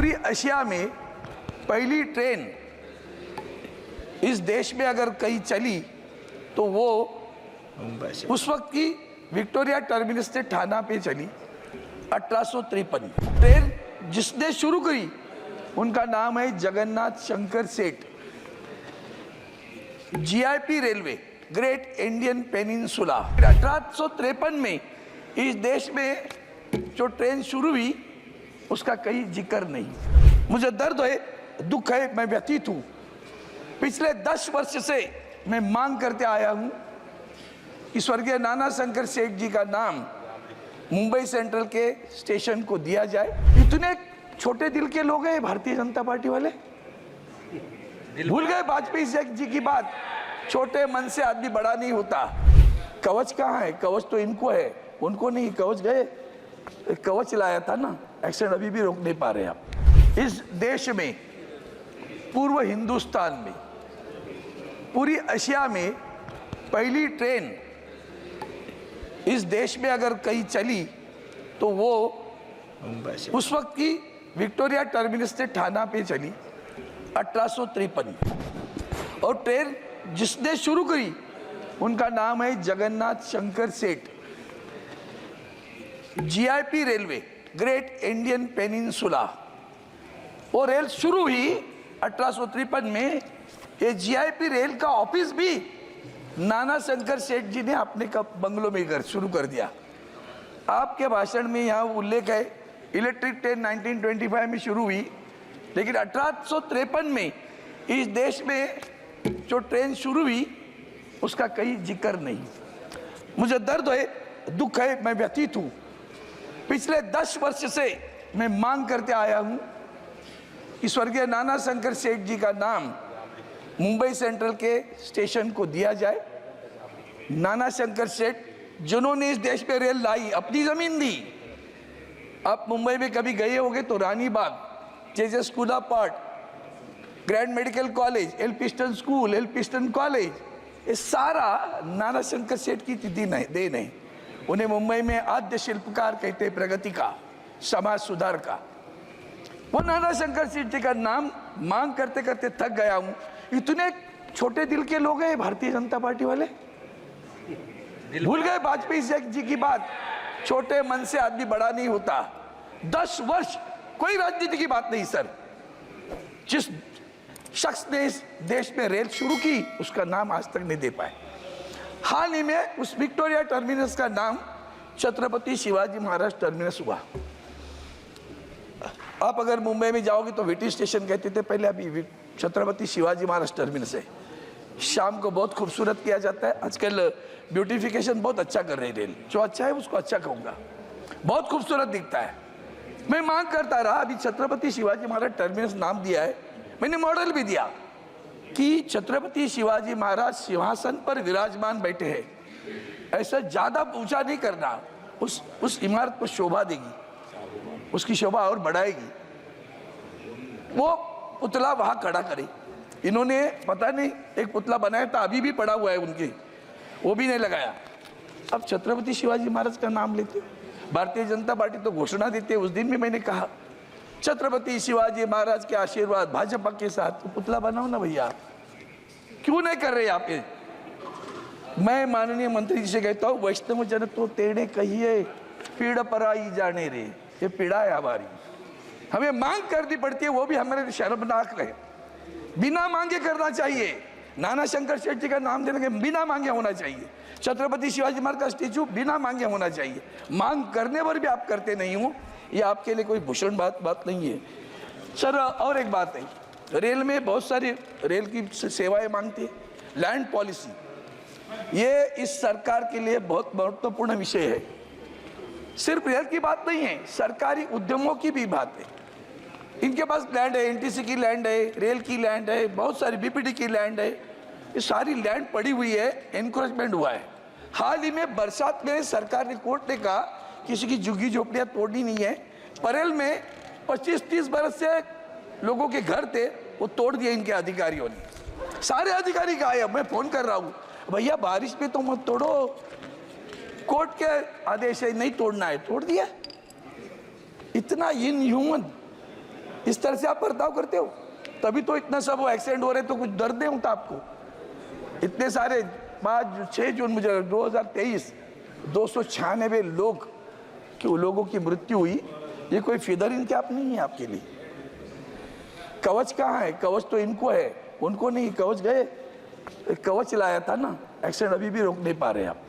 पूरी एशिया में पहली ट्रेन इस देश में अगर कहीं चली तो वो उस वक्त की विक्टोरिया टर्मिनस से ठाणा पे चली 1853। ट्रेन जिसने शुरू करी उनका नाम है जगन्नाथ शंकर सेठ। GIP railway, great Indian peninsula, 1853 में इस देश में जो ट्रेन शुरू हुई उसका कहीं जिक्र नहीं। मुझे दर्द है, दुख है, मैं व्यथित हूँ। पिछले 10 वर्ष से मैं मांग करते आया हूँ कि स्वर्गीय नाना शंकर सेठ जी का नाम मुंबई सेंट्रल के स्टेशन को दिया जाए। इतने छोटे दिल के लोग हैं भारतीय जनता पार्टी वाले, भूल गए वाजपेयी जी की बात। छोटे मन से आदमी बड़ा नहीं होता। कवच कहाँ है? कवच तो इनको है, उनको नहीं। कवच गए, कवच लाया था ना, एक्सीडेंट अभी भी रोक नहीं पा रहे आप। इस देश में, पूर्व हिंदुस्तान में, पूरी एशिया में पहली ट्रेन इस देश में अगर कहीं चली तो वो उस वक्त की विक्टोरिया टर्मिनस से ठाणा पे चली 1853। और ट्रेन जिसने शुरू करी उनका नाम है जगन्नाथ शंकर सेठ। GIP railway, great Indian peninsula, वो रेल शुरू हुई 1853 में। ये जीआईपी रेल का ऑफिस भी नाना शंकर सेठ जी ने अपने बंगलों में घर शुरू कर दिया। आपके भाषण में यहाँ उल्लेख है इलेक्ट्रिक ट्रेन 1925 में शुरू हुई, लेकिन 1853 में इस देश में जो ट्रेन शुरू हुई उसका कहीं जिक्र नहीं। मुझे दर्द है, दुख है, मैं व्यथित हूँ। पिछले 10 वर्ष से मैं मांग करते आया हूँ कि स्वर्गीय नाना शंकर सेठ जी का नाम मुंबई सेंट्रल के स्टेशन को दिया जाए। नाना शंकर सेठ जिन्होंने इस देश पे रेल लाई, अपनी जमीन दी। आप मुंबई में कभी गए होंगे तो Rani Bagh, JJ school of art, grand medical college, Elphinstone school, Elphinstone college, ये सारा नाना शंकर सेठ की देन है। उन्हें मुंबई में आद्य शिल्पकार कहते, प्रगति का, समाज सुधार का। वो नाना शंकर सेठ जी का नाम मांग करते करते थक गया हूँ। इतने छोटे दिल के लोग हैं भारतीय जनता पार्टी वाले, भूल गए वाजपेयी जी की बात। छोटे मन से आदमी बड़ा नहीं होता। 10 वर्ष कोई राजनीति की बात नहीं सर। जिस शख्स ने इस देश में रेल शुरू की उसका नाम आज तक नहीं दे पाए। हाल ही में उस विक्टोरिया टर्मिनस का नाम छत्रपति शिवाजी महाराज टर्मिनस हुआ। आप अगर मुंबई में जाओगे तो वीटी स्टेशन कहते थे पहले, अभी छत्रपति शिवाजी महाराज टर्मिनस है। शाम को बहुत खूबसूरत किया जाता है। आजकल ब्यूटिफिकेशन बहुत अच्छा कर रही है रेल, जो अच्छा है उसको अच्छा कहूँगा, बहुत खूबसूरत दिखता है। मैं मांग करता रहा, अभी छत्रपति शिवाजी महाराज टर्मिनस नाम दिया है, मैंने मॉडल भी दिया कि छत्रपति शिवाजी महाराज सिंहासन पर विराजमान बैठे हैं। ऐसा ज़्यादा ऊंचा नहीं करना, उस इमारत को शोभा देगी, उसकी शोभा और बढ़ाएगी। वो पुतला वहाँ खड़ा करे। इन्होंने पता नहीं एक पुतला बनाया था, अभी भी पड़ा हुआ है उनके, वो भी नहीं लगाया। अब छत्रपति शिवाजी महाराज का नाम लेते हो। भारतीय जनता पार्टी तो घोषणा देती है। उस दिन भी मैंने कहा छत्रपति शिवाजी महाराज के आशीर्वाद भाजपा के साथ, तो पुतला बनाओ ना भैया, क्यों नहीं कर रहे आप ये? मैं माननीय मंत्री जी से कहता हूँ, वैष्णव जन तो तेने कहिए पीड़ पराई जाने रे, ये पीड़ा है हमारी, हमें मांग करनी पड़ती है, वो भी हमारे शर्मनाक रहे। बिना मांगे करना चाहिए। नाना शंकर सेठ जी का नाम देने के बिना मांगे होना चाहिए। छत्रपति शिवाजी महाराज का स्टेचू बिना मांगे होना चाहिए। मांग करने पर भी आप करते नहीं हो, ये आपके लिए कोई भूषण बात नहीं है सर। और एक बात है, रेल में बहुत सारी रेल की सेवाएं मांगती है। लैंड पॉलिसी, ये इस सरकार के लिए बहुत महत्वपूर्ण विषय है। सिर्फ रेल की बात नहीं है, सरकारी उद्यमों की भी बात है। इनके पास लैंड है, एनटीसी की लैंड है, रेल की लैंड है, बहुत सारी बीपीडी की लैंड है। ये सारी लैंड पड़ी हुई है, एनक्रोचमेंट हुआ है। हाल ही में बरसात में सरकार ने, कोर्ट ने कहा किसी की झुग्गी झोपड़ियाँ तोड़नी नहीं है। परेल में 25-30 बरस से लोगों के घर थे, वो तोड़ दिए इनके अधिकारियों ने। सारे अधिकारी गायब। मैं फोन कर रहा हूँ, भैया बारिश में तो मत तोड़ो, कोर्ट के आदेश है नहीं तोड़ना है, तोड़ दिया। इतना इनह्यूमन इस तरह से आप बर्ताव करते हो, तभी तो इतना सब वो एक्सीडेंट हो रहे, तो कुछ दर्द नहीं होता आपको? इतने सारे 6 जून मुझे 2023 296 लोगों की मृत्यु हुई। ये कोई फिदर इन कैप नहीं है आपके लिए। कवच कहाँ है? कवच तो इनको है, उनको नहीं। कवच गए, कवच लाया था ना, एक्सीडेंट अभी भी रोक नहीं पा रहे आप।